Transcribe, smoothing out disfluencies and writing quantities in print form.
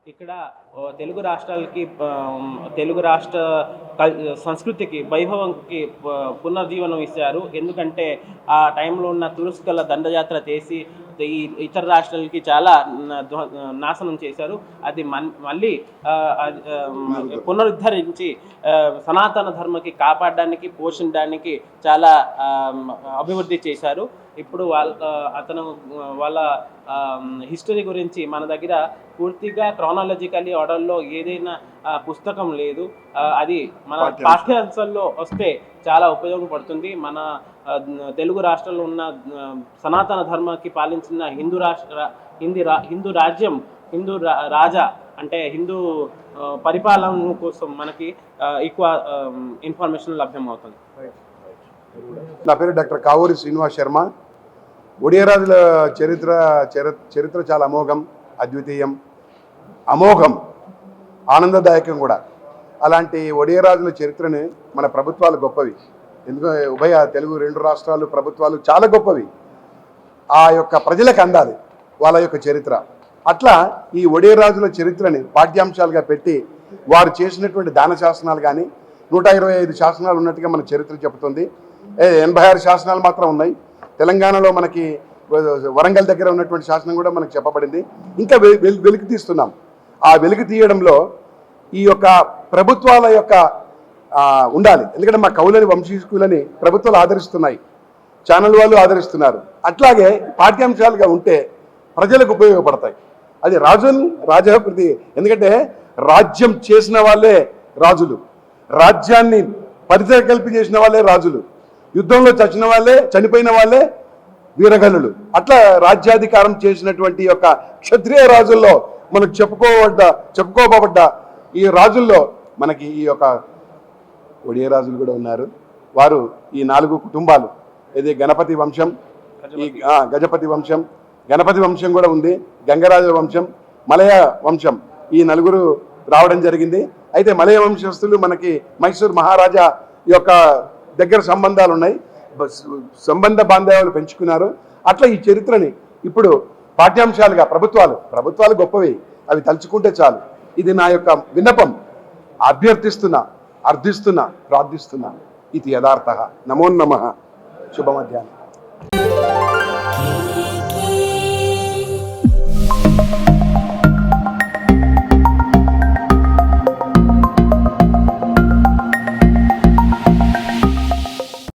ఇక్కడ తెలుగు రాష్ట్రాలకి తెలుగు రాష్ట్ర సంస్కృతికి వైభవంకి పునర్జీవనం ఇచ్చారు. ఎందుకంటే ఆ టైంలో ఉన్న తురుస్కల దండయాత్ర చేసి ఈ ఇతర రాష్ట్రాలకి చాలా నాశనం చేశారు. అది మళ్ళీ పునరుద్ధరించి సనాతన ధర్మకి కాపాడడానికి పోషించడానికి చాలా అభివృద్ధి చేశారు. ఇప్పుడు వాళ్ళ హిస్టరీ గురించి మన దగ్గర పూర్తిగా క్రానాలజికల్లీ ఆర్డర్లో ఏదైనా పుస్తకం లేదు. అది మన పాఠ్యాంశాల్లో వస్తే చాలా ఉపయోగపడుతుంది. మన తెలుగు రాష్ట్రంలో ఉన్న సనాతన ధర్మకి పాలించిన హిందూ రాజ్యం రాజా అంటే హిందూ పరిపాలన కోసం మనకి ఎక్కువ ఇన్ఫర్మేషన్ లభ్యమవుతుంది. నా పేరు డాక్టర్ కావూరి శ్రీనివాస్ శర్మ. ఒడియారాజుల చరిత్ర చాలా అమోఘం, అద్వితీయం, అమోఘం, ఆనందదాయకం కూడా. అలాంటి ఒడియారాజుల చరిత్రని మన ప్రభుత్వాలు గొప్పవి. ఎందుకంటే ఉభయ తెలుగు రెండు రాష్ట్రాలు ప్రభుత్వాలు చాలా గొప్పవి. ఆ యొక్క ప్రజలకు అందాలి వాళ్ళ యొక్క చరిత్ర. అట్లా ఈ ఒడియారాజుల చరిత్రని పాఠ్యాంశాలుగా పెట్టి వారు చేసినటువంటి దాన శాసనాలు కానీ 125 శాసనాలు ఉన్నట్టుగా మన చరిత్ర చెబుతుంది. 86 శాసనాలు మాత్రం ఉన్నాయి. తెలంగాణలో మనకి వరంగల్ దగ్గర ఉన్నటువంటి శాసనం కూడా మనకు చెప్పబడింది. ఇంకా వెలికి తీస్తున్నాం. ఆ వెలికి తీయడంలో ఈ యొక్క ప్రభుత్వాల యొక్క ఉండాలి. ఎందుకంటే మా కవులని వంశీకులని ప్రభుత్వాలు ఆదరిస్తున్నాయి, ఛానల్ వాళ్ళు ఆదరిస్తున్నారు. అట్లాగే పాఠ్యాంశాలుగా ఉంటే ప్రజలకు ఉపయోగపడతాయి. అది రాజాకృతి. ఎందుకంటే రాజ్యం చేసిన వాళ్ళే రాజులు, రాజ్యాన్ని పరిచయ కల్పి చేసిన వాళ్ళే రాజులు, యుద్ధంలో చచ్చిన వాళ్ళే చనిపోయిన వాళ్ళే వీరగల్లులు. అట్లా రాజ్యాధికారం చేసినటువంటి యొక్క క్షత్రియ రాజుల్లో మనకు చెప్పుకోబడ్డ ఈ రాజుల్లో మనకి ఈ యొక్క ఒడియ రాజులు కూడా ఉన్నారు. వారు ఈ 4 కుటుంబాలు, ఇది గణపతి వంశం, ఈ గజపతి వంశం, గణపతి వంశం కూడా ఉంది, గంగరాజ వంశం, మలయ వంశం, ఈ 4 రావడం జరిగింది. అయితే మలయ వంశస్థులు మనకి మైసూర్ మహారాజా యొక్క దగ్గర సంబంధాలు ఉన్నాయి, సంబంధ బాంధవ్యాలు పెంచుకున్నారు. అట్లా ఈ చరిత్రని ఇప్పుడు పాఠ్యాంశాలుగా ప్రభుత్వాలు గొప్పవి, అవి తలుచుకుంటే చాలు. ఇది నా యొక్క విన్నపం. అర్థిస్తున్నా, ప్రార్థిస్తున్నా. ఇది యథార్థ. నమో నమః. శుభ మధ్యాహ్నం.